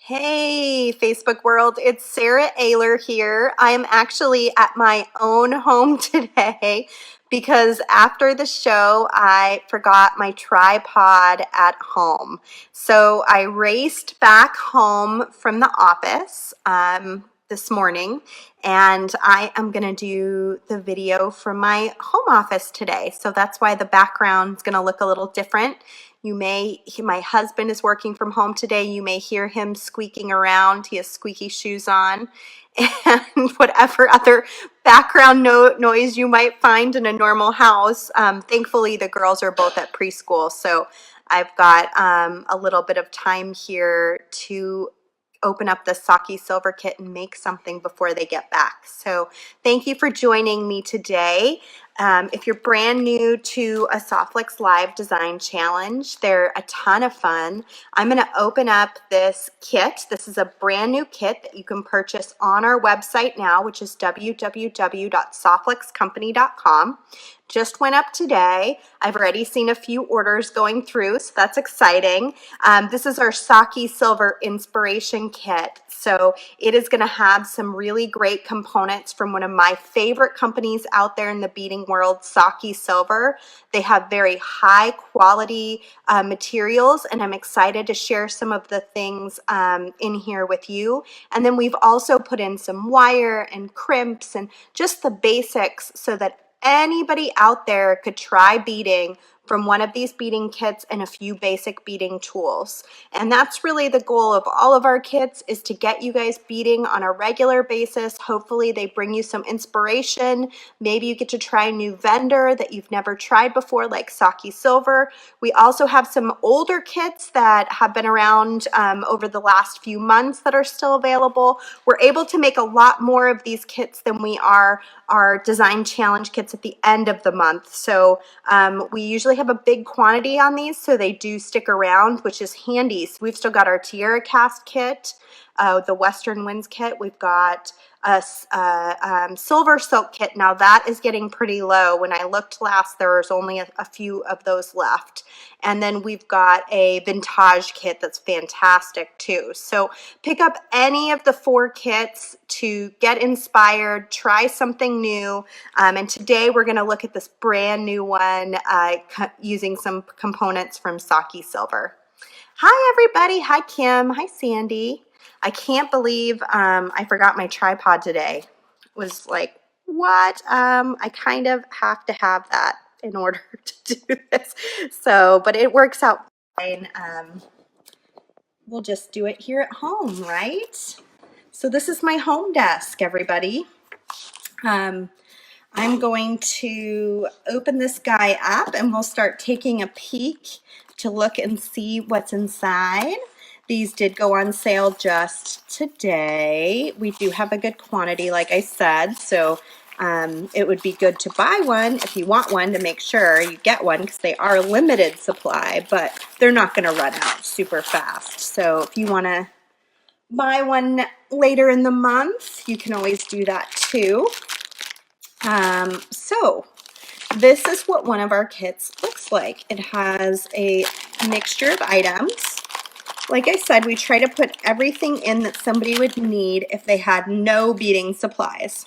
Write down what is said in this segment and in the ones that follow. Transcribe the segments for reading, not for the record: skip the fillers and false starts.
Hey, Facebook world, it's Sara Oehler here. I am actually at my own home today because after the show, I forgot my tripod at home. So I raced back home from the office this morning, and I am going to do the video from my home office today. So that's why the background is going to look a little different. My husband is working from home today. You may hear him squeaking around. He has squeaky shoes on. And whatever other background noise you might find in a normal house. Thankfully, the girls are both at preschool, so I've got a little bit of time here to open up the Saki Silver kit and make something before they get back. So thank you for joining me today. If you're brand new to a Softflix Live Design Challenge, they're a ton of fun. I'm going to open up this kit. This is a brand new kit that you can purchase on our website now, which is www.softflixcompany.com. Just went up today. I've already seen a few orders going through, so that's exciting. This is our Saki Silver Inspiration Kit. So it is going to have some really great components from one of my favorite companies out there in the beading world, Saki Silver. They have very high quality materials, and I'm excited to share some of the things in here with you. And then we've also put in some wire and crimps and just the basics so that anybody out there could try beading from one of these beading kits and a few basic beading tools. And that's really the goal of all of our kits, is to get you guys beading on a regular basis. Hopefully they bring you some inspiration. Maybe you get to try a new vendor that you've never tried before, like Saki Silver. We also have some older kits that have been around over the last few months that are still available. We're able to make a lot more of these kits than we are our design challenge kits at the end of the month. So we usually have a big quantity on these, so they do stick around, which is handy. So we've still got our Tiara cast kit, the Western Winds kit. We've got a silver silk kit. Now that is getting pretty low. When I looked last, there was only a few of those left. And then we've got a vintage kit that's fantastic too. So pick up any of the 4 kits to get inspired, try something new. And today we're going to look at this brand new one using some components from Saki Silver. Hi everybody. Hi Kim. Hi Sandy. I can't believe I forgot my tripod today. It was like, what? I kind of have to have that in order to do this. So, but it works out fine. We'll just do it here at home, right? So this is my home desk, everybody. I'm going to open this guy up and we'll start taking a peek to look and see what's inside. These did go on sale just today. We do have a good quantity, like I said, so it would be good to buy one if you want one, to make sure you get one, because they are limited supply, but they're not going to run out super fast. So if you want to buy one later in the month, you can always do that too. So this is what one of our kits looks like. It has a mixture of items. Like I said, we try to put everything in that somebody would need if they had no beading supplies.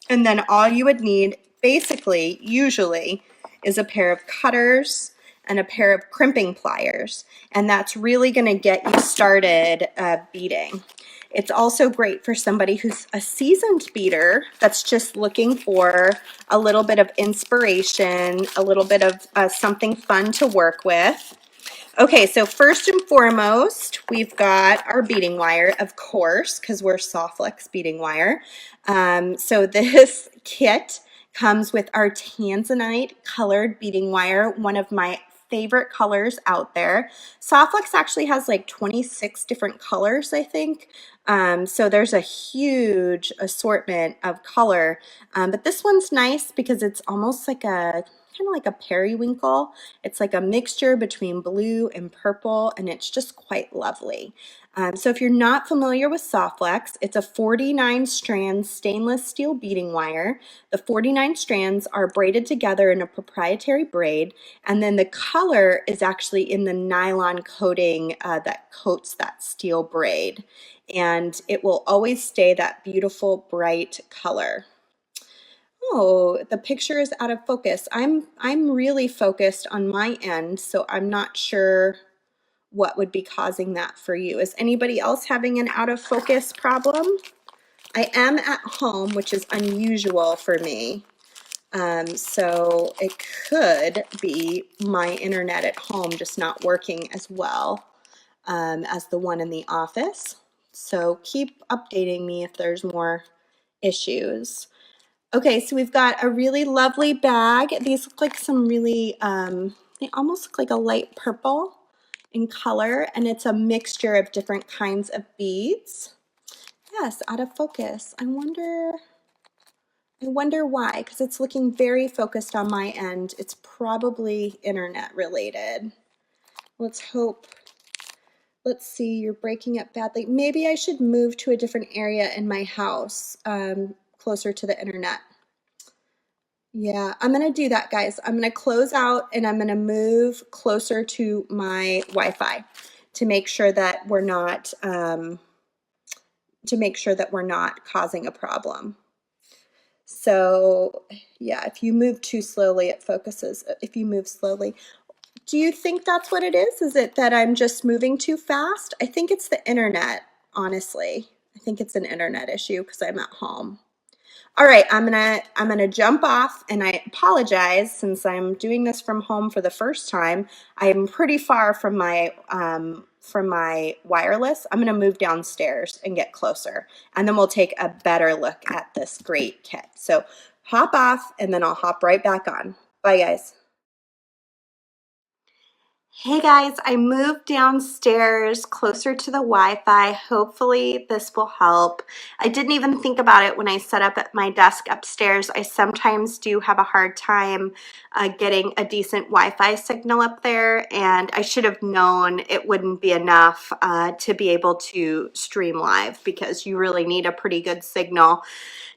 And then all you would need, basically, usually, is a pair of cutters and a pair of crimping pliers. And that's really going to get you started beading. It's also great for somebody who's a seasoned beader that's just looking for a little bit of inspiration, a little bit of something fun to work with. Okay, so first and foremost, we've got our beading wire, of course, because we're Softflix beading wire. So this kit comes with our Tanzanite colored beading wire, one of my favorite colors out there. Softflix actually has like 26 different colors, I think. So there's a huge assortment of color, but this one's nice because it's almost like a kind of like a periwinkle. It's like a mixture between blue and purple, and it's just quite lovely. So if you're not familiar with Softflex, it's a 49 strand stainless steel beading wire. The 49 strands are braided together in a proprietary braid, and then the color is actually in the nylon coating that coats that steel braid. And it will always stay that beautiful bright color. Oh, the picture is out of focus. I'm really focused on my end, so I'm not sure what would be causing that for you. Is anybody else having an out of focus problem? I am at home, which is unusual for me. So it could be my internet at home just not working as well as the one in the office. So keep updating me if there's more issues. Okay, so we've got a really lovely bag. These look like some really, they almost look like a light purple in color, and it's a mixture of different kinds of beads. Yes, out of focus. I wonder why, because it's looking very focused on my end. It's probably internet related. Let's hope. Let's see, you're breaking up badly. Maybe I should move to a different area in my house, closer to the internet. Yeah, I'm going to do that, guys. I'm going to close out and I'm going to move closer to my Wi-Fi to make sure that we're not causing a problem. So yeah, if you move too slowly, it focuses. If you move slowly, do you think that's what it is? Is it that I'm just moving too fast? I think it's the internet, honestly. I think it's an internet issue because I'm at home. All right, I'm gonna jump off, and I apologize since I'm doing this from home for the first time. I'm pretty far from my wireless. I'm gonna move downstairs and get closer, and then we'll take a better look at this great kit. So hop off, and then I'll hop right back on. Bye, guys. Hey guys, I moved downstairs closer to the Wi-Fi. Hopefully this will help. I didn't even think about it when I set up at my desk upstairs. I sometimes do have a hard time getting a decent Wi-Fi signal up there, and I should have known it wouldn't be enough to be able to stream live, because you really need a pretty good signal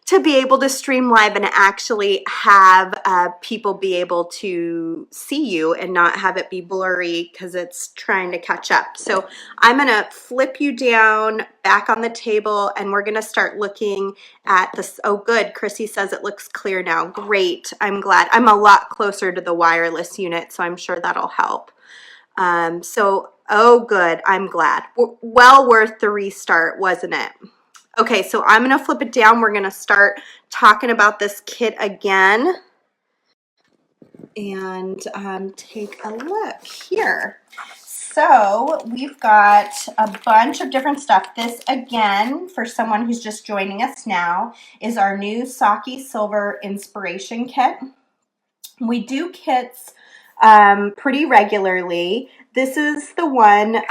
to be able to stream live and actually have people be able to see you and not have it be blurry because it's trying to catch up. So I'm gonna flip you down back on the table, and we're gonna start looking at this. Oh good, Chrissy says it looks clear now. Great, I'm glad. I'm a lot closer to the wireless unit, so I'm sure that'll help. Oh good, I'm glad. Well worth the restart, wasn't it? Okay, so I'm gonna flip it down. We're gonna start talking about this kit again and take a look here. So we've got a bunch of different stuff. This, again, for someone who's just joining us now, is our new Saki Silver Inspiration Kit. We do kits pretty regularly. This is the one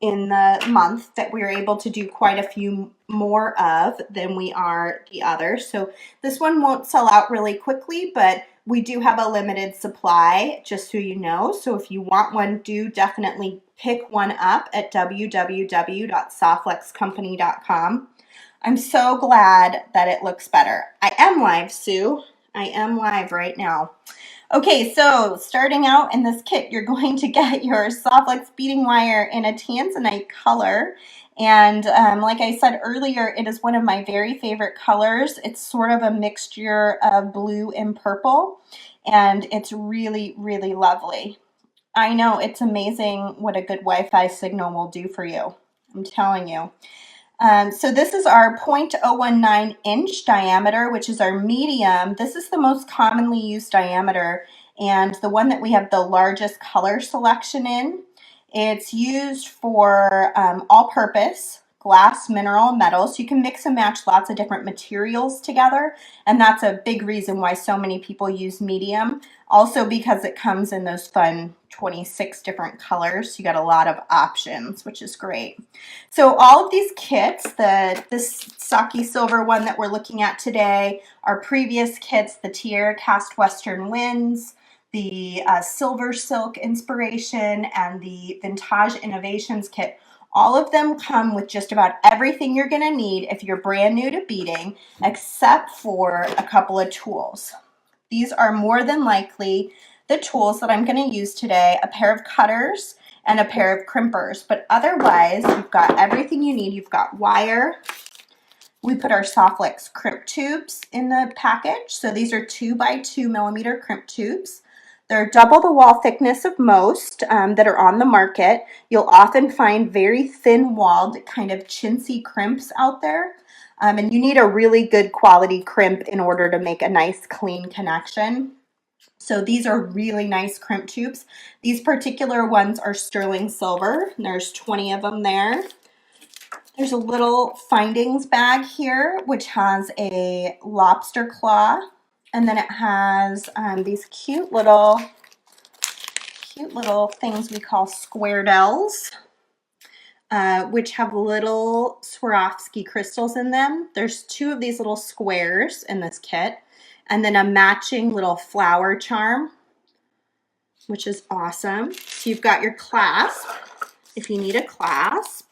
in the month that we're able to do quite a few more of than we are the others. So this one won't sell out really quickly, but we do have a limited supply, just so you know. So if you want one, do definitely pick one up at www.softflexcompany.com. I'm so glad that it looks better. I am live, Sue. I am live right now. Okay, so starting out in this kit, you're going to get your Softflex beading wire in a tanzanite color. And like I said earlier, it is one of my very favorite colors. It's sort of a mixture of blue and purple, and it's really, really lovely. I know, it's amazing what a good Wi-Fi signal will do for you. I'm telling you. So this is our 0.019 inch diameter, which is our medium. This is the most commonly used diameter and the one that we have the largest color selection in. It's used for all-purpose glass, mineral, and metal. So you can mix and match lots of different materials together. And that's a big reason why so many people use medium. Also because it comes in those fun 26 different colors. You got a lot of options, which is great. So all of these kits, this Saki Silver one that we're looking at today, our previous kits, the Tiara Cast Western Winds, the Silver Silk Inspiration, and the Vintage Innovations kit, all of them come with just about everything you're going to need if you're brand new to beading, except for a couple of tools. These are more than likely the tools that I'm going to use today, a pair of cutters and a pair of crimpers, but otherwise you've got everything you need. You've got wire. We put our Softflex crimp tubes in the package. So these are 2 by 2 millimeter crimp tubes. They're double the wall thickness of most that are on the market. You'll often find very thin-walled kind of chintzy crimps out there. And you need a really good quality crimp in order to make a nice clean connection. So these are really nice crimp tubes. These particular ones are sterling silver. There's 20 of them there. There's a little findings bag here, which has a lobster claw. And then it has these cute little things we call squaredels, which have little Swarovski crystals in them. There's 2 of these little squares in this kit, and then a matching little flower charm, which is awesome. So you've got your clasp, if you need a clasp.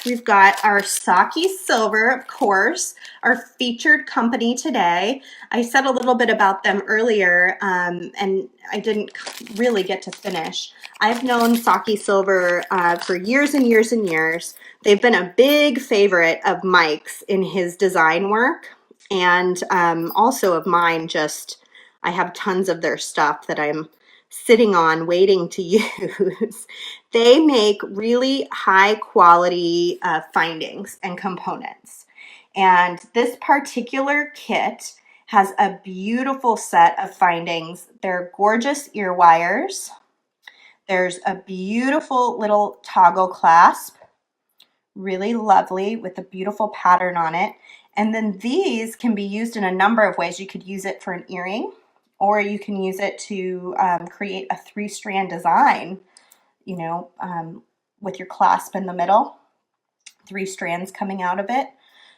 We've got our Saki Silver, of course, our featured company today. I said a little bit about them earlier, and I didn't really get to finish. I've known Saki Silver for years and years and years. They've been a big favorite of Mike's in his design work, and also of mine. I have tons of their stuff that I'm sitting on waiting to use. They make really high quality findings and components. And this particular kit has a beautiful set of findings. They're gorgeous ear wires. There's a beautiful little toggle clasp, really lovely with a beautiful pattern on it. And then these can be used in a number of ways. You could use it for an earring, or you can use it to create a 3-strand design, with your clasp in the middle, 3 strands coming out of it.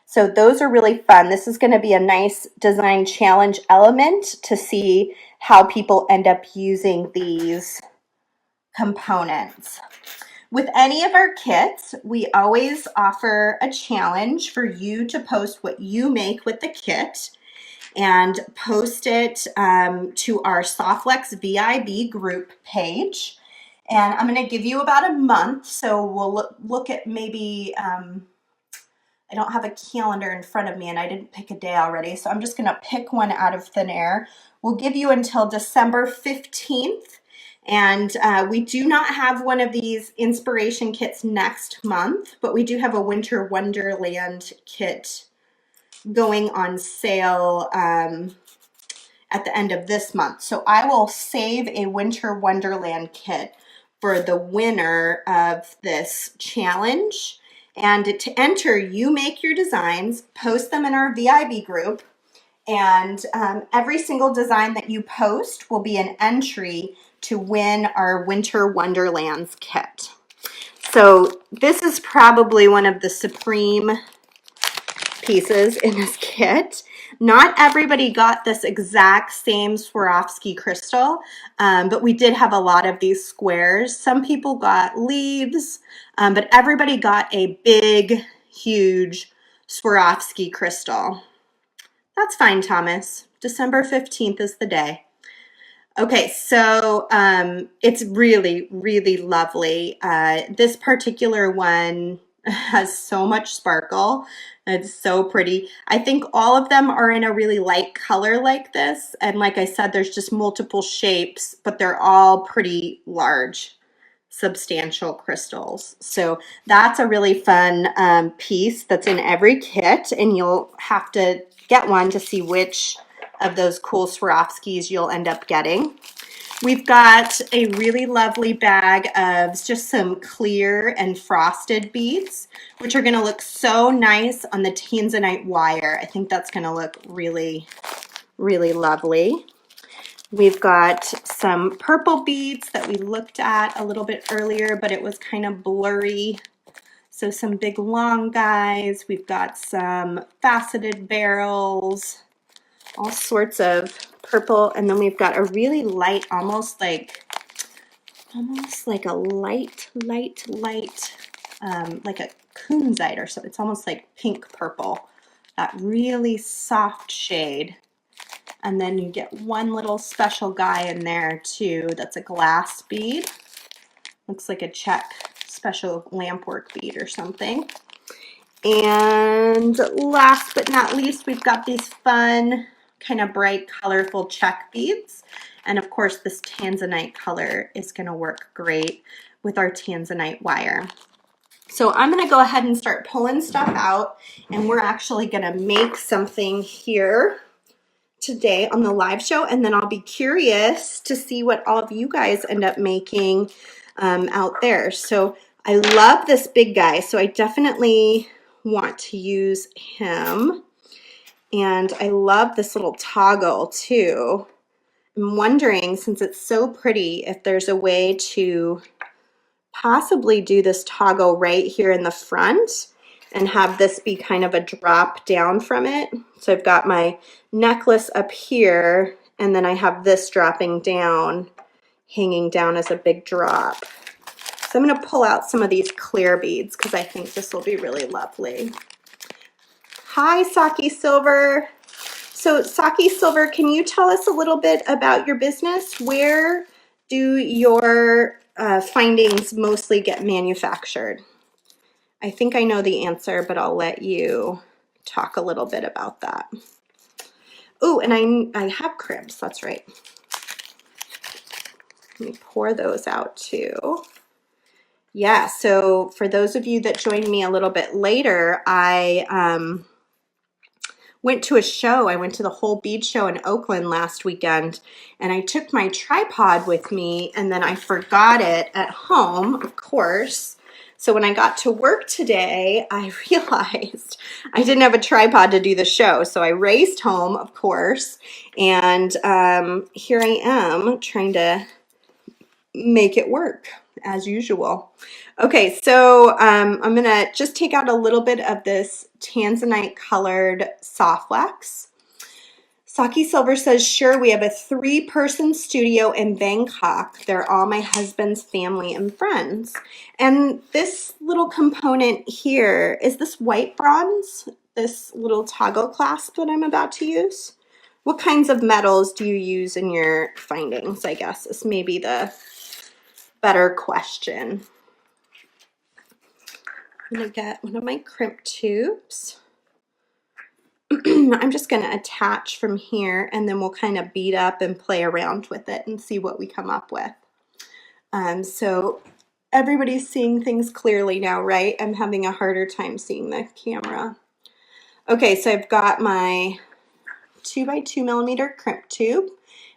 So those are really fun. This is going to be a nice design challenge element to see how people end up using these components. With any of our kits, we always offer a challenge for you to post what you make with the kit and post it to our Softflex VIB group page. And I'm going to give you about a month, so we'll look at maybe, I don't have a calendar in front of me and I didn't pick a day already, so I'm just going to pick one out of thin air. We'll give you until December 15th, and we do not have one of these inspiration kits next month, but we do have a Winter Wonderland kit going on sale at the end of this month. So I will save a Winter Wonderland kit for the winner of this challenge. And to enter, you make your designs, post them in our VIB group, and every single design that you post will be an entry to win our Winter Wonderlands kit. So this is probably one of the supreme pieces in this kit. Not everybody got this exact same Swarovski crystal, but we did have a lot of these squares. Some people got leaves, but everybody got a big, huge Swarovski crystal. That's fine, Thomas. December 15th is the day. Okay, so it's really, really lovely. This particular one has so much sparkle. It's so pretty. I think all of them are in a really light color like this. And like I said, there's just multiple shapes, but they're all pretty large, substantial crystals. So that's a really fun piece that's in every kit. And you'll have to get one to see which of those cool Swarovskis you'll end up getting. We've got a really lovely bag of just some clear and frosted beads, which are gonna look so nice on the tanzanite wire. I think that's gonna look really, really lovely. We've got some purple beads that we looked at a little bit earlier, but it was kind of blurry. So some big long guys. We've got some faceted barrels, all sorts of purple, and then we've got a really light, almost like a light, like a kunzite or so. It's almost like pink purple, that really soft shade. And then you get one little special guy in there too. That's a glass bead. Looks like a Czech special lampwork bead or something. And last but not least, we've got these fun, kind of bright, colorful Czech beads. And of course, this tanzanite color is going to work great with our tanzanite wire. So I'm going to go ahead and start pulling stuff out, and we're actually going to make something here today on the live show, and then I'll be curious to see what all of you guys end up making out there. So I love this big guy, so I definitely want to use him. And I love this little toggle too. I'm wondering, since it's so pretty, if there's a way to possibly do this toggle right here in the front and have this be kind of a drop down from it. So I've got my necklace up here, and then I have this dropping down, hanging down as a big drop. So I'm going to pull out some of these clear beads because I think this will be really lovely. Hi, Saki Silver. So Saki Silver, can you tell us a little bit about your business? Where do your findings mostly get manufactured? I think I know the answer, but I'll let you talk a little bit about that. Oh, and I have cribs, that's right. Let me pour those out too. Yeah, so for those of you that joined me a little bit later, I went to a show. I went to the whole bead show in Oakland last weekend, and I took my tripod with me, and then I forgot it at home, of course. So when I got to work today, I realized I didn't have a tripod to do the show. So I raced home, of course, and here I am trying to make it work as usual. Okay, so I'm gonna just take out a little bit of this tanzanite colored soft wax. Saki Silver says, sure, we have a 3-person studio in Bangkok. They're all my husband's family and friends. And this little component here, is this white bronze? This little toggle clasp that I'm about to use? What kinds of metals do you use in your findings, I guess, is maybe the better question. I'm gonna get one of my crimp tubes. I'm just gonna attach from here, and then we'll kind of bead up and play around with it and see what we come up with. So everybody's seeing things clearly now, right? I'm having a harder time seeing the camera. Okay, so I've got my 2x2 millimeter crimp tube,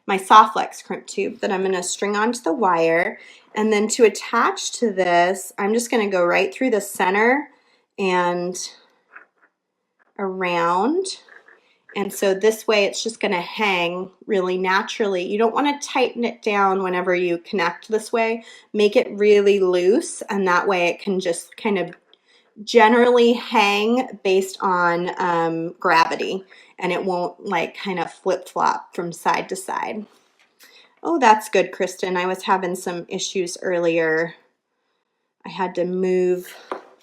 my soft flex crimp tube that I'm going to string onto the wire. And then to attach to this, I'm just going to go right through the center and around. And so this way it's just going to hang really naturally. You don't want to tighten it down whenever you connect this way. Make it really loose, and that way it can just kind of generally hang based on gravity, and it won't like kind of flip-flop from side to side. Oh, that's good, Kristen. I was having some issues earlier. I had to move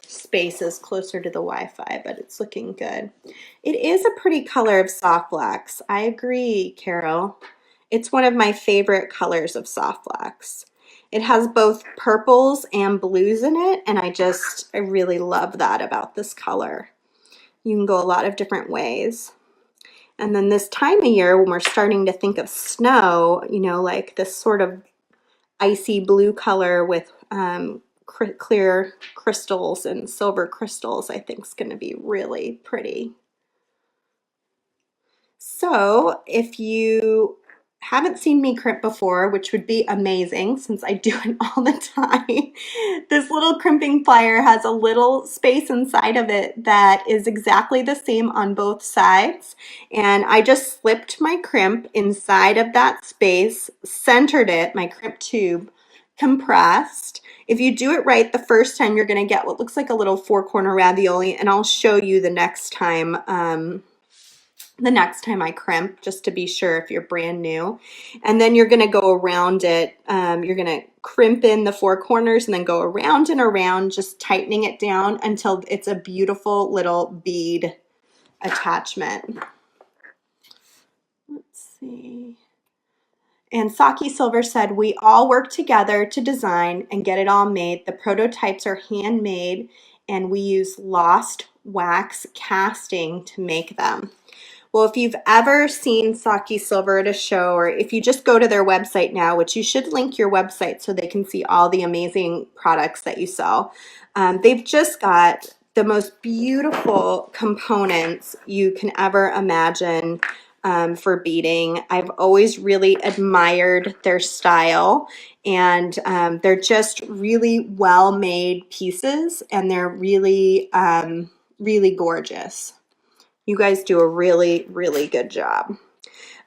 spaces closer to the Wi-Fi, but it's looking good. It is a pretty color of soft wax. I agree, Carol. It's one of my favorite colors of soft wax. It has both purples and blues in it, and I really love that about this color. You can go a lot of different ways. And then this time of year, when we're starting to think of snow, you know, like this sort of icy blue color with clear crystals and silver crystals, I think is going to be really pretty. So if you haven't seen me crimp before, which would be amazing since I do it all the time, this little crimping plier has a little space inside of it that is exactly the same on both sides. And I just slipped my crimp inside of that space, centered it, my crimp tube, compressed. If you do it right the first time, you're going to get what looks like a little four-corner ravioli, and I'll show you the next time I crimp, just to be sure if you're brand new. And then you're going to go around it. You're going to crimp in the four corners and then go around and around, just tightening it down until it's a beautiful little bead attachment. Let's see. And Saki Silver said, we all work together to design and get it all made. The prototypes are handmade and we use lost wax casting to make them. Well, if you've ever seen Saki Silver at a show, or if you just go to their website now, which you should link your website so they can see all the amazing products that you sell, they've just got the most beautiful components you can ever imagine for beading. I've always really admired their style, and they're just really well-made pieces, and they're really, really gorgeous. You guys do a really, really good job.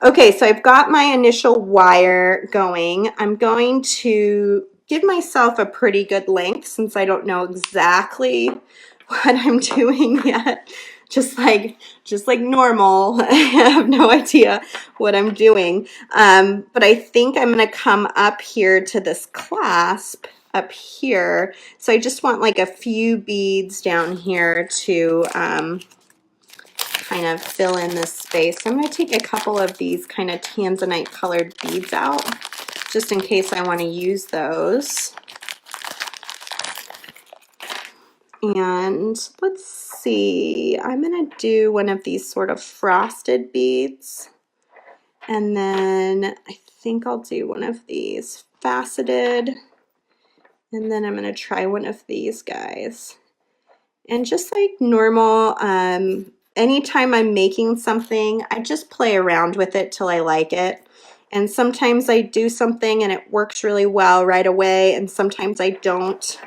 Okay, so I've got my initial wire going. I'm going to give myself a pretty good length since I don't know exactly what I'm doing yet. Just like normal, I have no idea what I'm doing. But I think I'm gonna come up here to this clasp up here. So I just want like a few beads down here to kind of fill in this space. So I'm going to take a couple of these kind of tanzanite colored beads out just in case I want to use those. And let's see, I'm going to do one of these sort of frosted beads. And then I think I'll do one of these faceted. And then I'm going to try one of these guys. And just like normal, anytime I'm making something, I just play around with it till I like it. And sometimes I do something and it works really well right away, and sometimes I don't.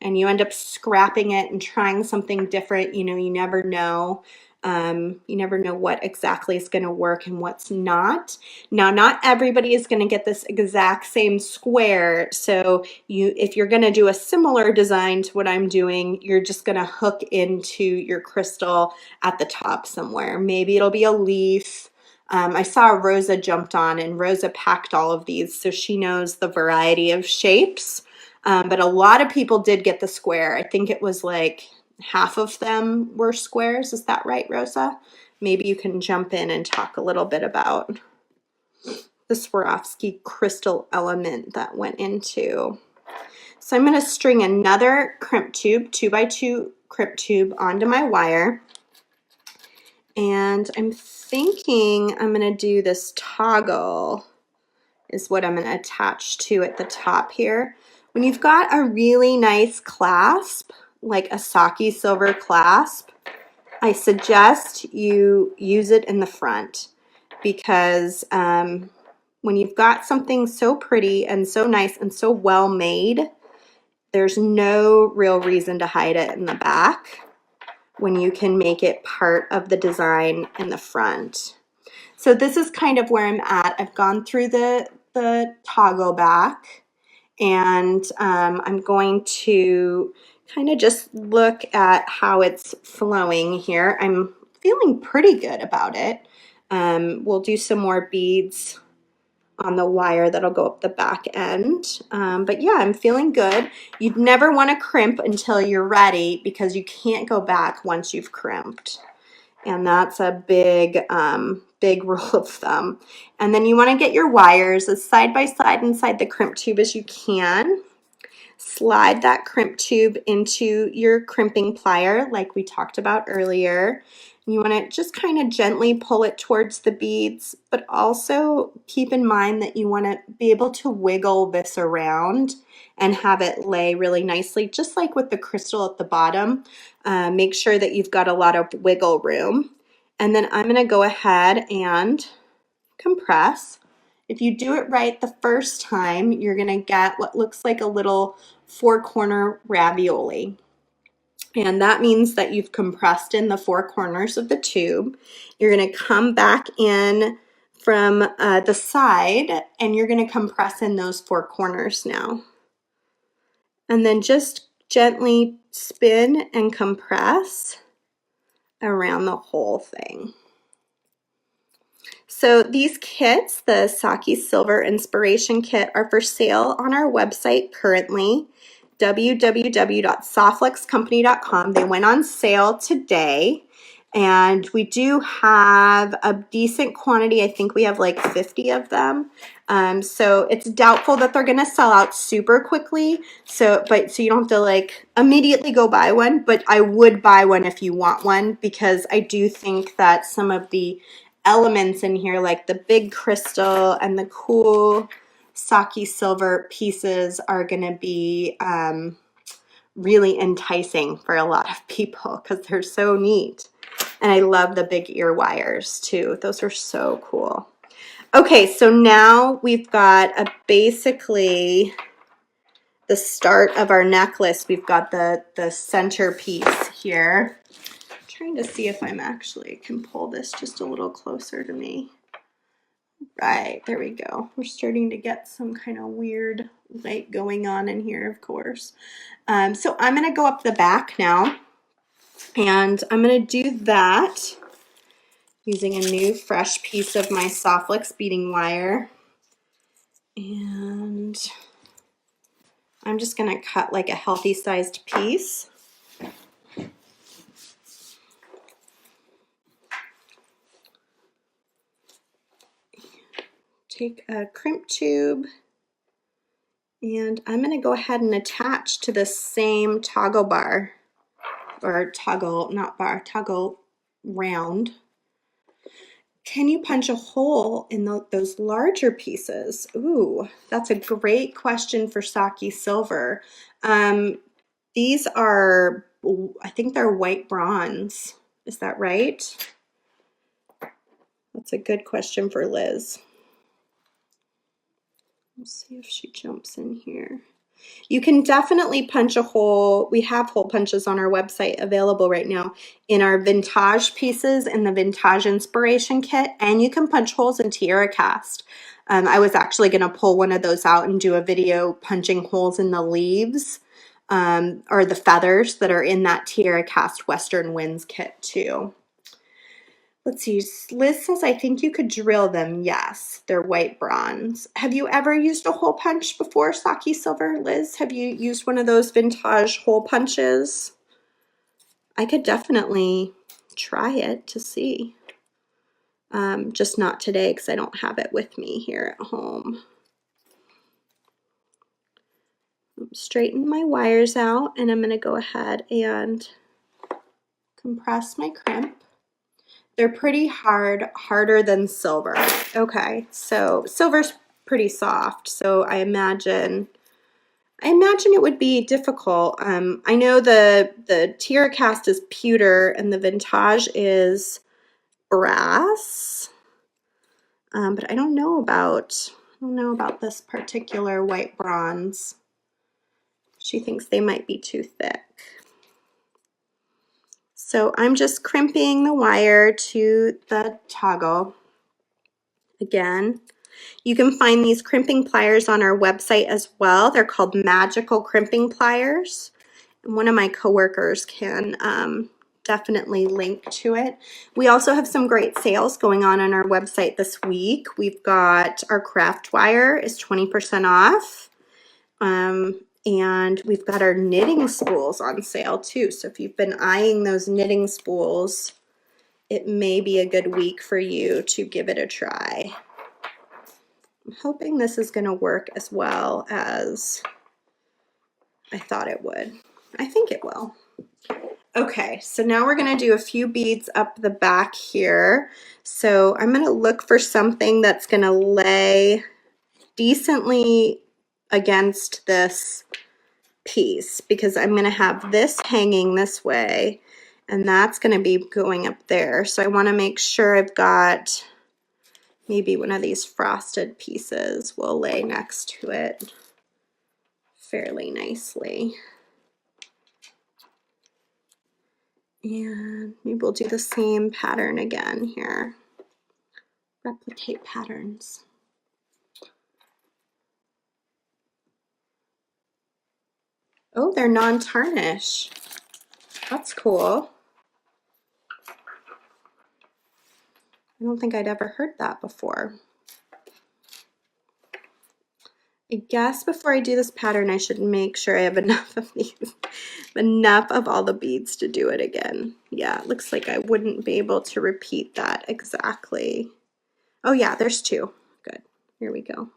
And you end up scrapping it and trying something different. You know, you never know. You never know what exactly is going to work and what's not. Now, not everybody is going to get this exact same square. So if you're going to do a similar design to what I'm doing, you're just going to hook into your crystal at the top somewhere. Maybe it'll be a leaf. I saw Rosa jumped on, and Rosa packed all of these, so she knows the variety of shapes. But a lot of people did get the square. I think it was like half of them were squares. Is that right, Rosa? Maybe you can jump in and talk a little bit about the Swarovski crystal element that went into. So I'm going to string another crimp tube, 2x2 crimp tube, onto my wire. And I'm thinking I'm going to do this toggle is what I'm going to attach to at the top here. When you've got a really nice clasp, like a Saki Silver clasp, I suggest you use it in the front, because when you've got something so pretty and so nice and so well made, there's no real reason to hide it in the back when you can make it part of the design in the front. So this is kind of where I'm at. I've gone through the toggle back, and I'm going to kind of just look at how it's flowing here. I'm feeling pretty good about it. We'll do some more beads on the wire that'll go up the back end. But yeah, I'm feeling good. You'd never want to crimp until you're ready, because you can't go back once you've crimped. And that's a big, big rule of thumb. And then you want to get your wires as side by side inside the crimp tube as you can. Slide that crimp tube into your crimping plier like we talked about earlier. You want to just kind of gently pull it towards the beads, but also keep in mind that you want to be able to wiggle this around and have it lay really nicely, just like with the crystal at the bottom. Make sure that you've got a lot of wiggle room. And then I'm going to go ahead and compress If you do it right the first time, you're gonna get what looks like a little 4-corner ravioli. And that means that you've compressed in the 4 corners of the tube. You're gonna come back in from the side, and you're gonna compress in those 4 corners now. And then just gently spin and compress around the whole thing. So these kits, the Saki Silver Inspiration Kit, are for sale on our website currently, www.softluxcompany.com. They went on sale today, and we do have a decent quantity. I think we have like 50 of them. So it's doubtful that they're gonna sell out super quickly. So you don't have to like immediately go buy one, but I would buy one if you want one, because I do think that some of the elements in here, like the big crystal and the cool Saki Silver pieces, are gonna be really enticing for a lot of people because they're so neat. And I love the big ear wires too. Those are so cool. Okay, so now we've got basically the start of our necklace. We've got the center piece here. I'm trying to see if I'm actually can pull this just a little closer to me. Right, there we go. We're starting to get some kind of weird light going on in here, of course. So I'm going to go up the back now, and I'm going to do that using a new fresh piece of my Softluxe beading wire. And I'm just going to cut like a healthy sized piece. Take a crimp tube, and I'm going to go ahead and attach to the same toggle bar, or toggle, not bar, toggle round. Can you punch a hole in those larger pieces? Ooh, that's a great question for Saki Silver. These are, I think they're white bronze. Is that right? That's a good question for Liz. Let's see if she jumps in here. You can definitely punch a hole. We have hole punches on our website available right now in our vintage pieces in the Vintage Inspiration Kit, and you can punch holes in tiara cast. I was actually going to pull one of those out and do a video punching holes in the leaves or the feathers that are in that tiara cast Western Winds kit too. Let's see, Liz says, I think you could drill them. Yes, they're white bronze. Have you ever used a hole punch before, Saki Silver? Liz, have you used one of those vintage hole punches? I could definitely try it to see. Just not today because I don't have it with me here at home. Straighten my wires out, and I'm going to go ahead and compress my crimp. They're pretty hard, harder than silver. Okay, so silver's pretty soft, so I imagine it would be difficult. I know the tiara cast is pewter and the vintage is brass, but I don't know about this particular white bronze. She thinks they might be too thick. So I'm just crimping the wire to the toggle. Again, you can find these crimping pliers on our website as well. They're called magical crimping pliers. And one of my coworkers can definitely link to it. We also have some great sales going on our website this week. We've got our craft wire is 20% off. And we've got our knitting spools on sale too. So if you've been eyeing those knitting spools, it may be a good week for you to give it a try. I'm hoping this is going to work as well as I thought it would. I think it will. Okay, so now we're going to do a few beads up the back here. So I'm going to look for something that's going to lay decently against this piece, because I'm going to have this hanging this way and that's going to be going up there. So I want to make sure I've got maybe one of these frosted pieces will lay next to it fairly nicely. And maybe we'll do the same pattern again here. Replicate patterns. Oh, they're non-tarnish. That's cool. I don't think I'd ever heard that before. I guess before I do this pattern, I should make sure I have enough of these, enough of all the beads to do it again. Yeah, it looks like I wouldn't be able to repeat that exactly. Oh yeah, there's two. Good. Here we go.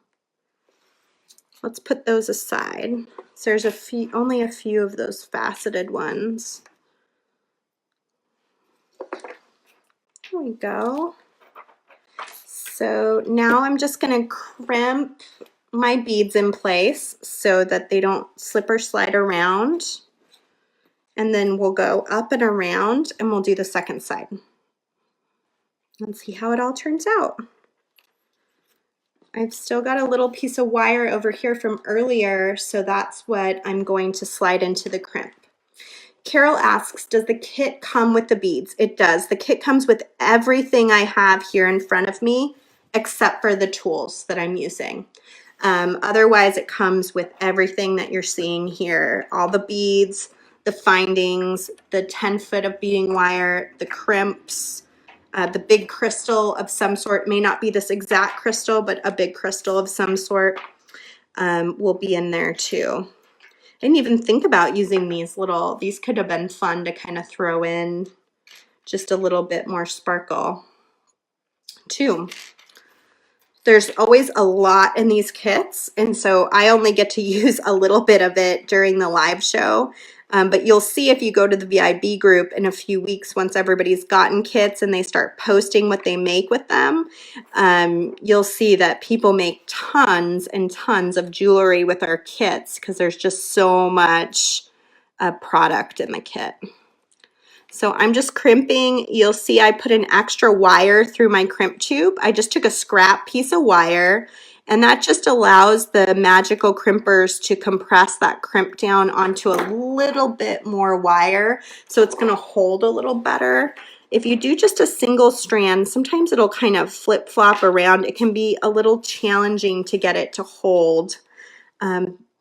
Let's put those aside. So there's only a few of those faceted ones. There we go. So now I'm just going to crimp my beads in place so that they don't slip or slide around. And then we'll go up and around and we'll do the second side. Let's see how it all turns out. I've still got a little piece of wire over here from earlier, so that's what I'm going to slide into the crimp. Carol asks, does the kit come with the beads? It does. The kit comes with everything I have here in front of me, except for the tools that I'm using. Otherwise, it comes with everything that you're seeing here. All the beads, the findings, the 10-foot of beading wire, the crimps, the big crystal of some sort. May not be this exact crystal, but a big crystal of some sort will be in there too. I didn't even think about using these could have been fun to kind of throw in just a little bit more sparkle too. There's always a lot in these kits, and so I only get to use a little bit of it during the live show. But you'll see if you go to the VIB group in a few weeks, once everybody's gotten kits and they start posting what they make with them, you'll see that people make tons and tons of jewelry with our kits because there's just so much product in the kit. So I'm just crimping. You'll see I put an extra wire through my crimp tube. I just took a scrap piece of wire, and that just allows the magical crimpers to compress that crimp down onto a little bit more wire, so it's going to hold a little better. If you do just a single strand, sometimes it'll kind of flip-flop around. It can be a little challenging to get it to hold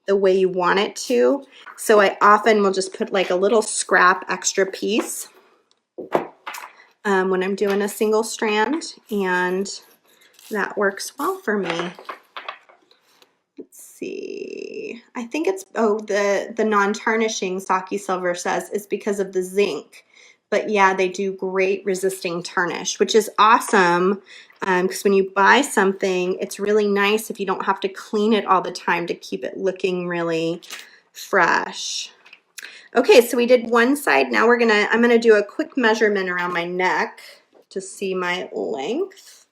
the way you want it to. So I often will just put like a little scrap extra piece when I'm doing a single strand, and that works well for me. Let's see. I think it's, oh, the non-tarnishing, Saki Silver says, is because of the zinc. But yeah, they do great resisting tarnish, which is awesome because when you buy something, it's really nice if you don't have to clean it all the time to keep it looking really fresh. Okay, so we did one side. Now I'm gonna do a quick measurement around my neck to see my length.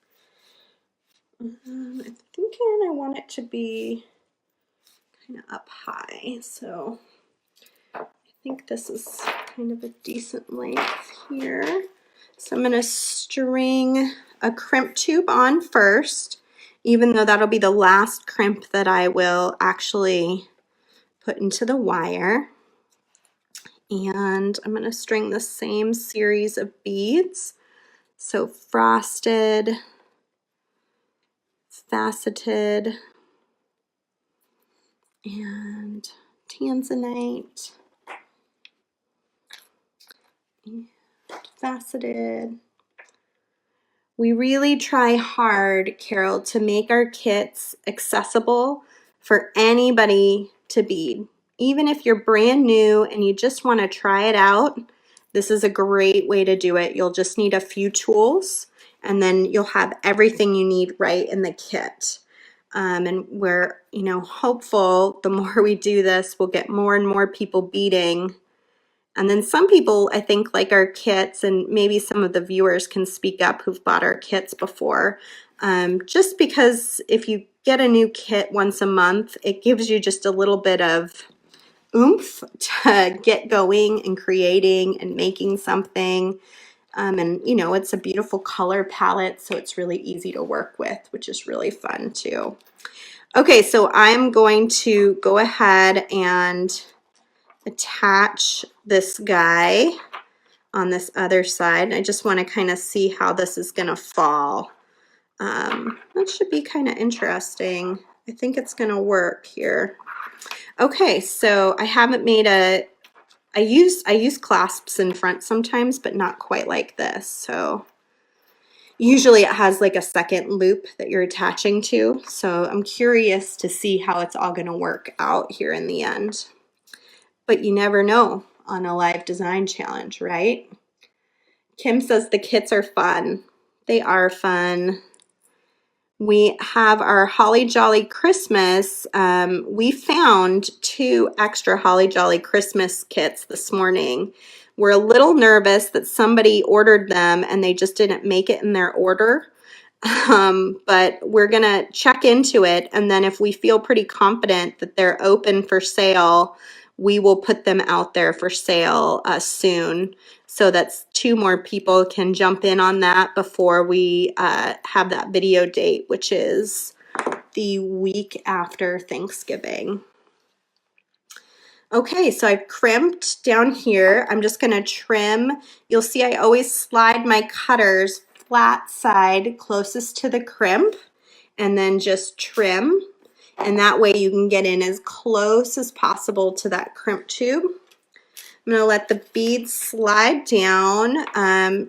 I'm thinking I want it to be kind of up high, so I think this is kind of a decent length here. So I'm going to string a crimp tube on first, even though that'll be the last crimp that I will actually put into the wire. And I'm going to string the same series of beads. So frosted, faceted, and tanzanite, and faceted. We really try hard, Carol, to make our kits accessible for anybody to bead. Even if you're brand new and you just want to try it out, this is a great way to do it. You'll just need a few tools, and then you'll have everything you need right in the kit. And we're, hopeful the more we do this, we'll get more and more people beading. And then some people, I think, like our kits, and maybe some of the viewers can speak up who've bought our kits before. Just because if you get a new kit once a month, it gives you just a little bit of oomph to get going and creating and making something. And you know, it's a beautiful color palette, so it's really easy to work with, which is really fun too. Okay, so I'm going to go ahead and attach this guy on this other side. I just want to kind of see how this is going to fall. That should be kind of interesting. I think it's going to work here. Okay, so I haven't made I use clasps in front sometimes, but not quite like this. So usually it has like a second loop that you're attaching to. So I'm curious to see how it's all going to work out here in the end. But you never know on a live design challenge, right? Kim says the kits are fun. They are fun. We have our Holly Jolly Christmas. We found 2 extra Holly Jolly Christmas kits this morning. We're a little nervous that somebody ordered them and they just didn't make it in their order. But we're gonna check into it, and then if we feel pretty confident that they're open for sale, we will put them out there for sale soon, so that 2 more people can jump in on that before we have that video date, which is the week after Thanksgiving. Okay, so I've crimped down here. I'm just gonna trim. You'll see I always slide my cutters flat side closest to the crimp and then just trim. And that way you can get in as close as possible to that crimp tube. I'm gonna let the beads slide down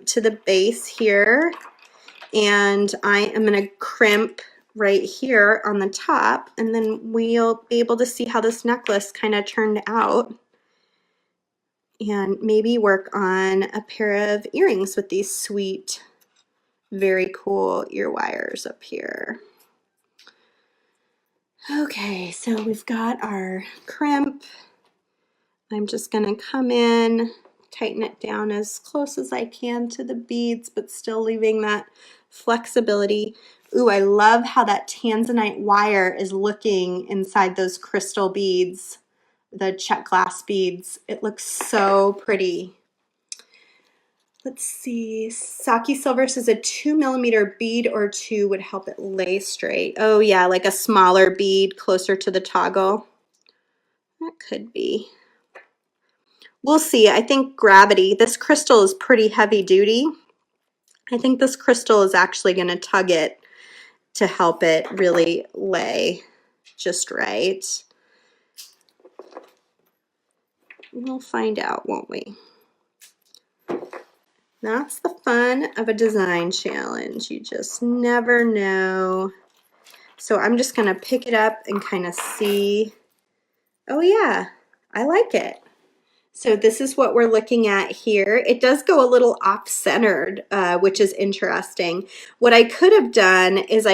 to the base here. And I am gonna crimp right here on the top, and then we'll be able to see how this necklace kind of turned out. And maybe work on a pair of earrings with these sweet, very cool ear wires up here. Okay, so we've got our crimp. I'm just gonna come in, tighten it down as close as I can to the beads, but still leaving that flexibility. Ooh, I love how that tanzanite wire is looking inside those crystal beads, the check glass beads. It looks so pretty. Let's see, Saki Silver says a 2mm bead or 2 would help it lay straight. Oh yeah, like a smaller bead closer to the toggle. That could be. We'll see. I think gravity, this crystal is pretty heavy duty. I think this crystal is actually going to tug it to help it really lay just right. We'll find out, won't we? That's the fun of a design challenge. You just never know. So I'm just going to pick it up and kind of see. Oh yeah, I like it. So this is what we're looking at here. It does go a little off-centered, which is interesting. What I could have done is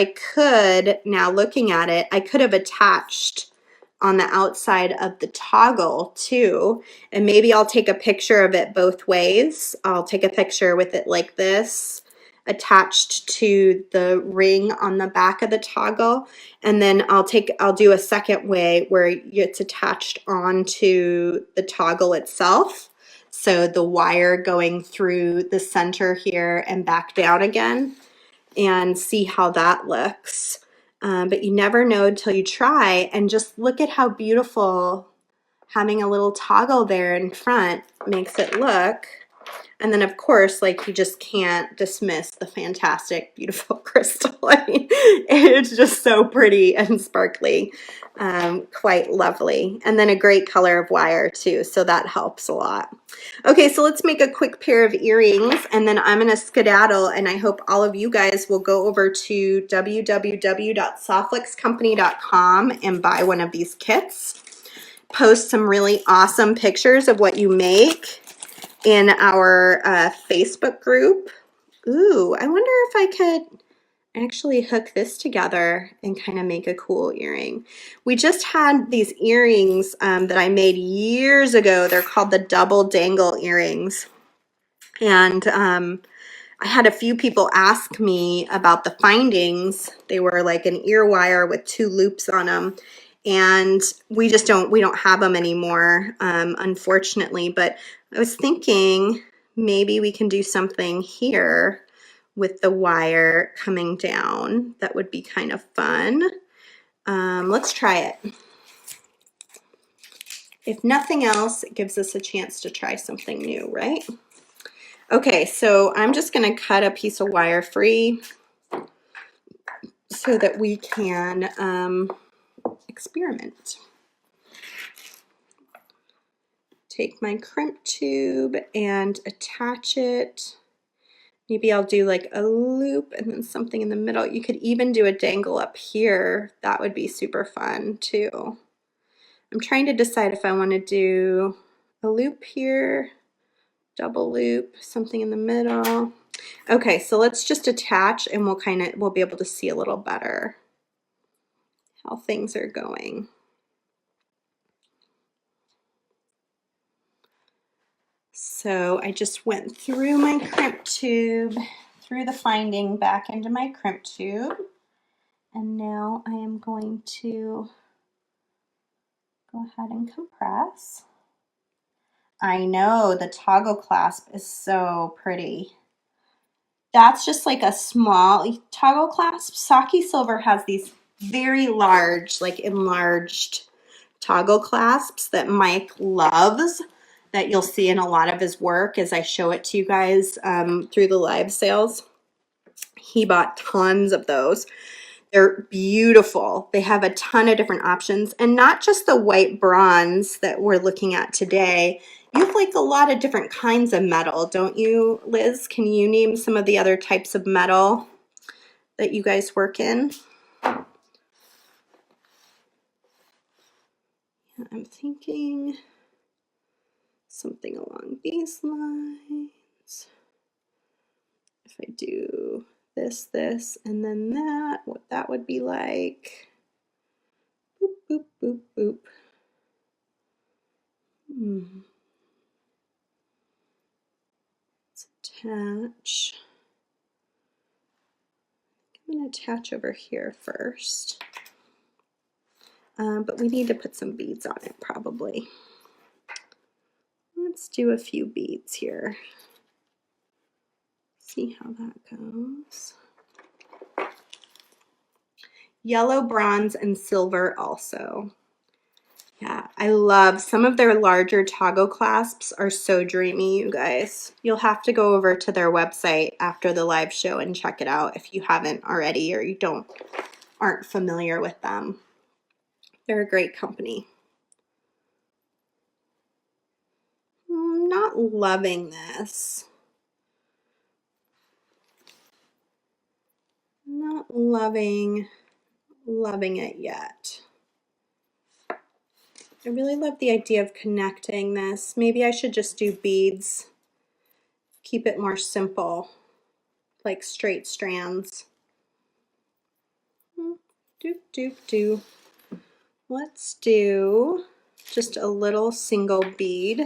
now looking at it, I could have attached on the outside of the toggle too, and maybe I'll take a picture of it both ways. I'll take a picture with it like this, attached to the ring on the back of the toggle, and then I'll do a second way where it's attached onto the toggle itself, so the wire going through the center here and back down again, and see how that looks. But you never know until you try, and just look at how beautiful having a little toggle there in front makes it look. And then of course, like, you just can't dismiss the fantastic, beautiful crystal. I mean, it's just so pretty and sparkly, quite lovely. And then a great color of wire too, so that helps a lot. Okay, so let's make a quick pair of earrings, and then I'm gonna skedaddle, and I hope all of you guys will go over to www.softflixcompany.com and buy one of these kits. Post some really awesome pictures of what you make in our Facebook group. Ooh, I wonder if I could actually hook this together and kind of make a cool earring. We just had these earrings that I made years ago. They're called the double dangle earrings. And I had a few people ask me about the findings. They were like an ear wire with 2 loops on them. And we don't have them anymore, unfortunately. But I was thinking maybe we can do something here with the wire coming down. That would be kind of fun. Let's try it. If nothing else, it gives us a chance to try something new, right? Okay, so I'm just gonna cut a piece of wire free so that we can experiment. Take my crimp tube and attach it. Maybe I'll do like a loop and then something in the middle. You could even do a dangle up here. That would be super fun too. I'm trying to decide if I want to do a loop here, double loop, something in the middle. Okay, so let's just attach and we'll be able to see a little better how things are going. So I just went through my crimp tube, through the finding back into my crimp tube, and now I am going to go ahead and compress. I know, the toggle clasp is so pretty. That's just like a small toggle clasp. Saki Silver has these very large, like enlarged toggle clasps that Mike loves, that you'll see in a lot of his work as I show it to you guys through the live sales. He bought tons of those. They're beautiful. They have a ton of different options, and not just the white bronze that we're looking at today. You have like a lot of different kinds of metal, don't you, Liz? Can you name some of the other types of metal that you guys work in? I'm thinking something along these lines. If I do this, and then that, what that would be like. Boop, boop, boop, boop. Let's attach. I'm going to attach over here first. But we need to put some beads on it probably. Let's do a few beads here. See how that goes. Yellow, bronze, and silver also. Yeah, I love some of their larger toggle clasps are so dreamy, you guys. You'll have to go over to their website after the live show and check it out if you haven't already or you aren't familiar with them. They're a great company. I'm not loving this. Not loving it yet. I really love the idea of connecting this. Maybe I should just do beads. Keep it more simple, like straight strands. Do. Let's do just a little single bead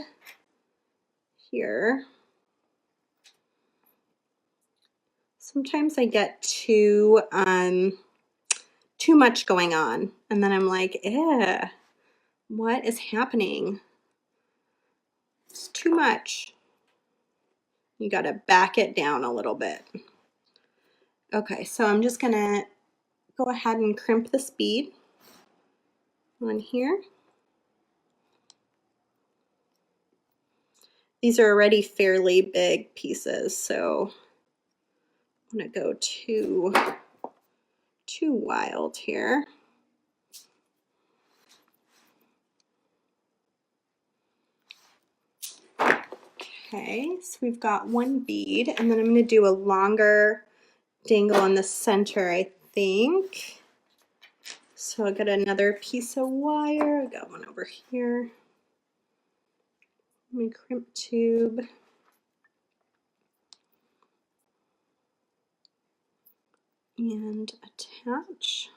here. Sometimes I get too much going on, and then I'm like, what is happening? It's too much. You got to back it down a little bit. Okay, so I'm just gonna go ahead and crimp this bead on here. These are already fairly big pieces, so I'm gonna go too wild here. Okay, so we've got one bead, and then I'm going to do a longer dangle in the center, I think. So I got another piece of wire. I got one over here. My crimp tube. And attach.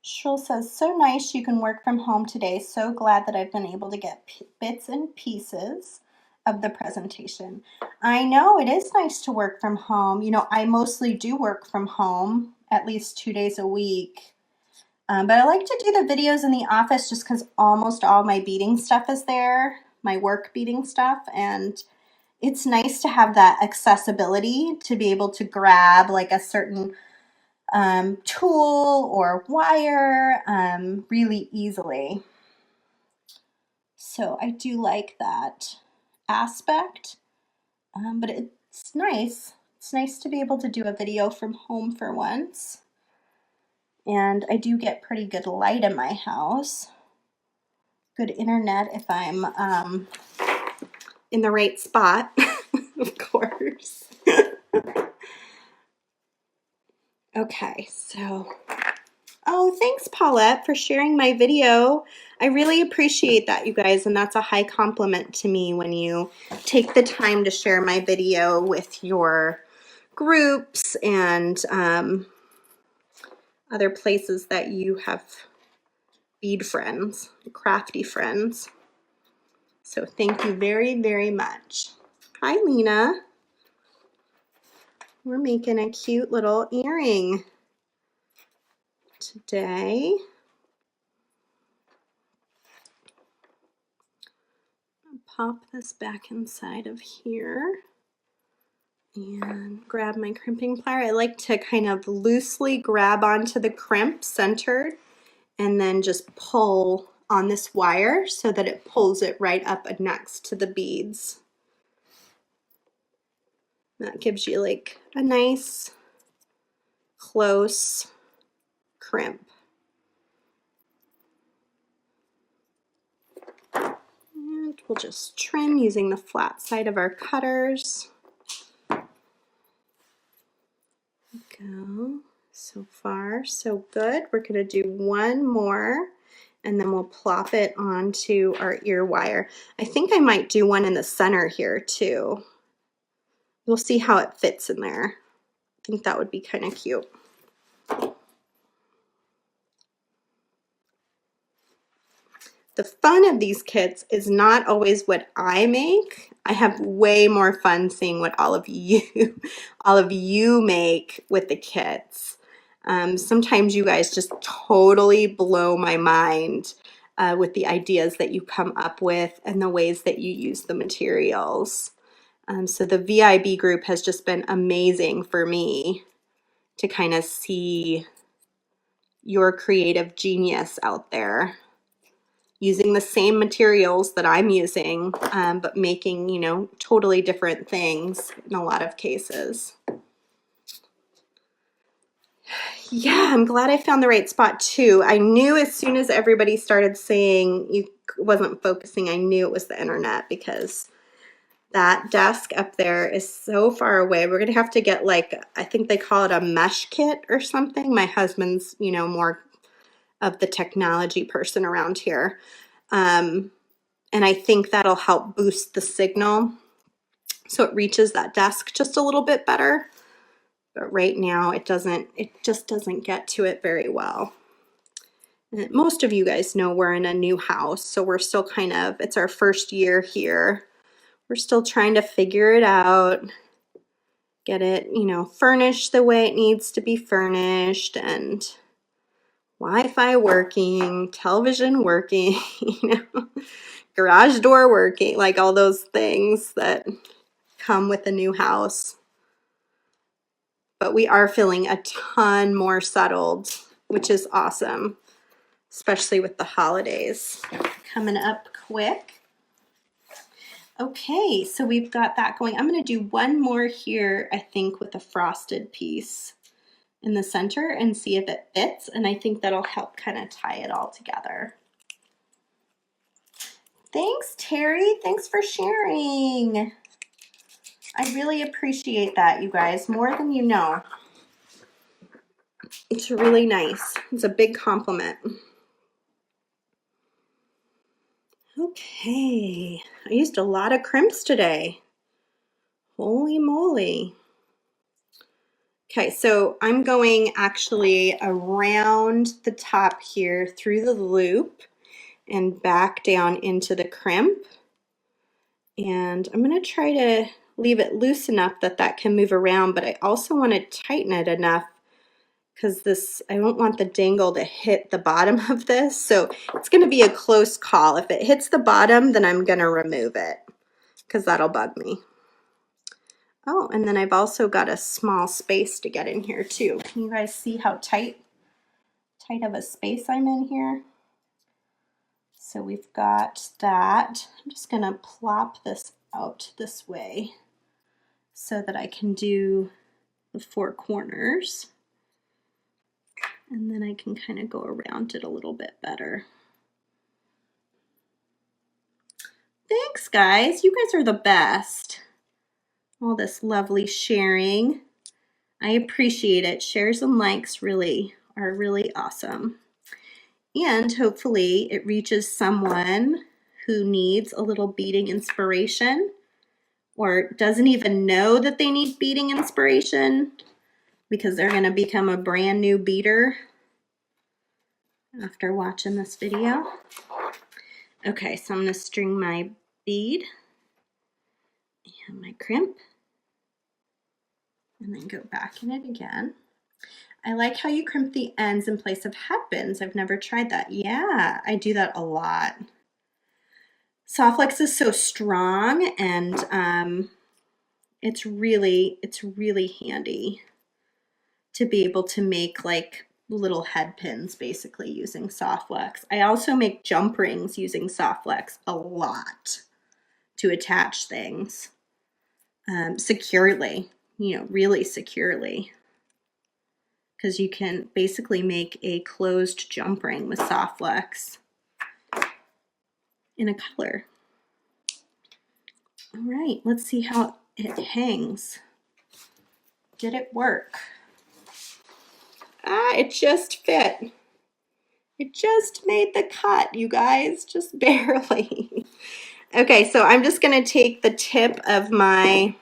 Shul says, so nice you can work from home today. So glad that I've been able to get bits and pieces of the presentation. I know it is nice to work from home. You know, I mostly do work from home at least 2 days a week. But I like to do the videos in the office just because almost all my beading stuff is there, my work beading stuff, and it's nice to have that accessibility to be able to grab like a certain tool or wire really easily. So I do like that aspect, but it's nice. It's nice to be able to do a video from home for once. And I do get pretty good light in my house. Good internet if I'm in the right spot, of course. Okay, so, oh, thanks Paulette for sharing my video. I really appreciate that, you guys, and that's a high compliment to me when you take the time to share my video with your groups and other places that you have bead friends, crafty friends. So thank you very, very much. Hi, Lena. We're making a cute little earring today. Pop this back inside of here and grab my crimping plier. I like to kind of loosely grab onto the crimp centered and then just pull on this wire so that it pulls it right up next to the beads. That gives you like a nice close crimp. And we'll just trim using the flat side of our cutters. Go. So far, so good. We're going to do one more and then we'll plop it onto our ear wire. I think I might do one in the center here too. We'll see how it fits in there. I think that would be kind of cute. The fun of these kits is not always what I make. I have way more fun seeing what all of you make with the kits. Sometimes you guys just totally blow my mind with the ideas that you come up with and the ways that you use the materials. So the VIB group has just been amazing for me to kind of see your creative genius out there, using the same materials that I'm using, but making, you know, totally different things in a lot of cases. Yeah, I'm glad I found the right spot too. I knew as soon as everybody started saying you wasn't focusing, I knew it was the internet because that desk up there is so far away. We're gonna have to get like, I think they call it a mesh kit or something. My husband's, you know, more of the technology person around here. And I think that'll help boost the signal so it reaches that desk just a little bit better. But right now it just doesn't get to it very well. And most of you guys know we're in a new house, so we're still kind of, it's our first year here. We're still trying to figure it out, get it, you know, furnished the way it needs to be furnished, and Wi-Fi working, television working, you know, garage door working, like all those things that come with a new house. But we are feeling a ton more settled, which is awesome, especially with the holidays coming up quick. Okay, so we've got that going. I'm going to do one more here, I think, with a frosted piece in the center and see if it fits, and I think that'll help kind of tie it all together. Thanks, Terry. Thanks for sharing. I really appreciate that, you guys, more than you know. It's really nice. It's a big compliment. Okay, I used a lot of crimps today. Holy moly. Okay, so I'm going actually around the top here through the loop and back down into the crimp. And I'm going to try to leave it loose enough that that can move around, but I also want to tighten it enough because this, I don't want the dangle to hit the bottom of this. So it's going to be a close call. If it hits the bottom, then I'm going to remove it because that'll bug me. Oh, and then I've also got a small space to get in here too. Can you guys see how tight of a space I'm in here? So we've got that. I'm just going to plop this out this way so that I can do the 4 corners. And then I can kind of go around it a little bit better. Thanks, guys. You guys are the best. All this lovely sharing. I appreciate it. Shares and likes really are really awesome. And hopefully it reaches someone who needs a little beading inspiration or doesn't even know that they need beading inspiration because they're going to become a brand new beader after watching this video. Okay, so I'm going to string my bead and my crimp and then go back in it again. I like how you crimp the ends in place of headbands. I've never tried that. Yeah, I do that a lot. Softlex is so strong, and it's really handy to be able to make like little head pins basically using Softlex. I also make jump rings using Softlex a lot to attach things securely, you know, really securely. Because you can basically make a closed jump ring with Softlex in a color. All right, let's see how it hangs. Did it work? Ah, it just fit. It just made the cut, you guys, just barely. Okay, so I'm just gonna take the tip of my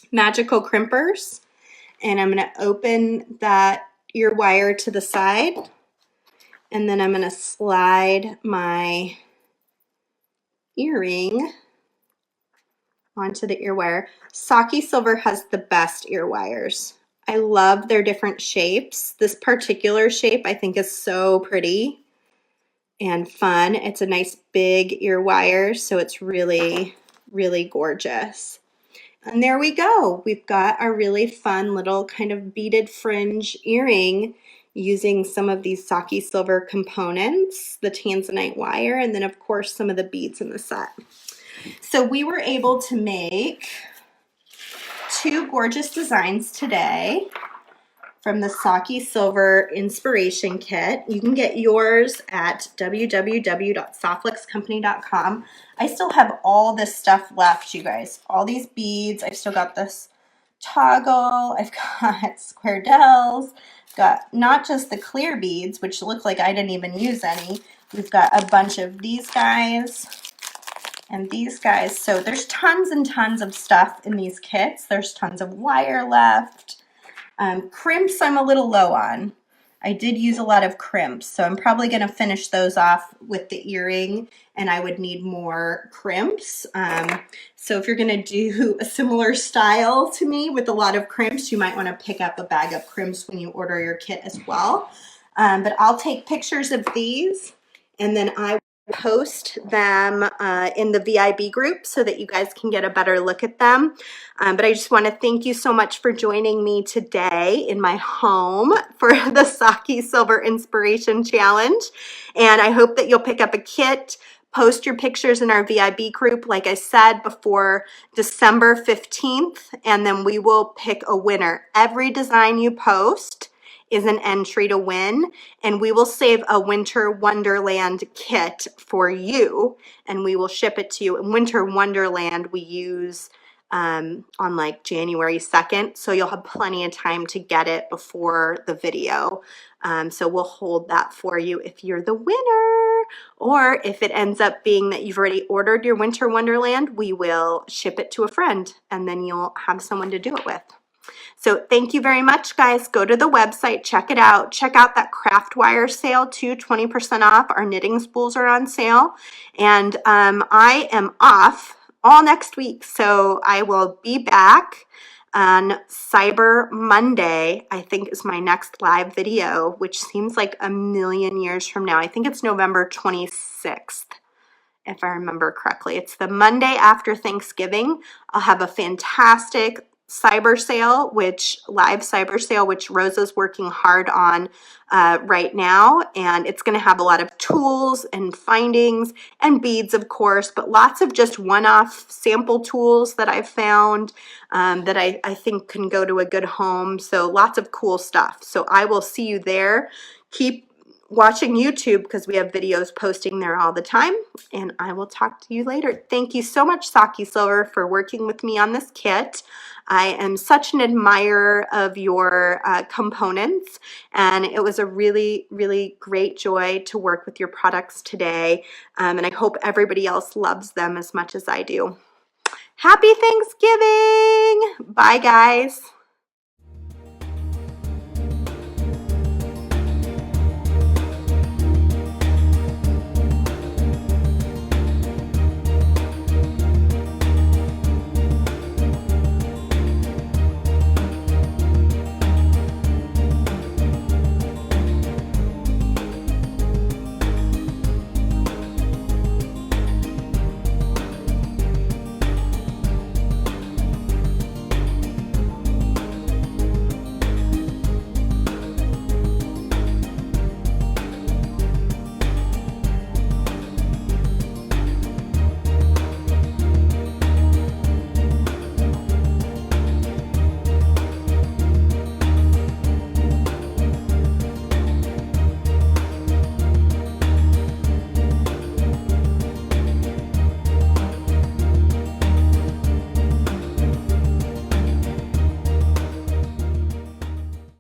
magical crimpers and I'm gonna open that ear wire to the side, and then I'm gonna slide my earring onto the ear wire. Saki Silver has the best ear wires. I love their different shapes. This particular shape I think is so pretty and fun. It's a nice big ear wire, so it's really gorgeous. And there we go. We've got our really fun little kind of beaded fringe earring using some of these Saki Silver components, the tanzanite wire, and then of course some of the beads in the set. So we were able to make 2 gorgeous designs today from the Saki Silver Inspiration Kit. You can get yours at www.softflexcompany.com. I still have all this stuff left, you guys. All these beads. I've still got this toggle. I've got square dells. Got not just the clear beads, which look like I didn't even use any. We've got a bunch of these guys and these guys. So there's tons and tons of stuff in these kits. There's tons of wire left. Crimps I'm a little low on. I did use a lot of crimps, so I'm probably going to finish those off with the earring, and I would need more crimps. So if you're going to do a similar style to me with a lot of crimps, you might want to pick up a bag of crimps when you order your kit as well. But I'll take pictures of these, and then I post them in the VIB group so that you guys can get a better look at them. But I just want to thank you so much for joining me today in my home for the Saki Silver Inspiration Challenge. And I hope that you'll pick up a kit, post your pictures in our VIB group, like I said, before December 15th, and then we will pick a winner. Every design you post is an entry to win, and we will save a Winter Wonderland kit for you, and we will ship it to you. In Winter Wonderland, we use on like January 2nd, so you'll have plenty of time to get it before the video. So we'll hold that for you if you're the winner, or if it ends up being that you've already ordered your Winter Wonderland, we will ship it to a friend, and then you'll have someone to do it with. So thank you very much, guys. Go to the website, check it out. Check out that craft wire sale too, 20% off. Our knitting spools are on sale. And I am off all next week. So I will be back on Cyber Monday, I think is my next live video, which seems like a million years from now. I think it's November 26th. If I remember correctly. It's the Monday after Thanksgiving. I'll have a fantastic cyber sale, live cyber sale, which Rosa's working hard on right now. And it's gonna have a lot of tools and findings and beads, of course, but lots of just one-off sample tools that I've found that I think can go to a good home. So lots of cool stuff. So I will see you there. Keep watching YouTube because we have videos posting there all the time, and I will talk to you later. Thank you so much, Saki Silver, for working with me on this kit. I am such an admirer of your components, and it was a really, really great joy to work with your products today, and I hope everybody else loves them as much as I do. Happy Thanksgiving! Bye, guys.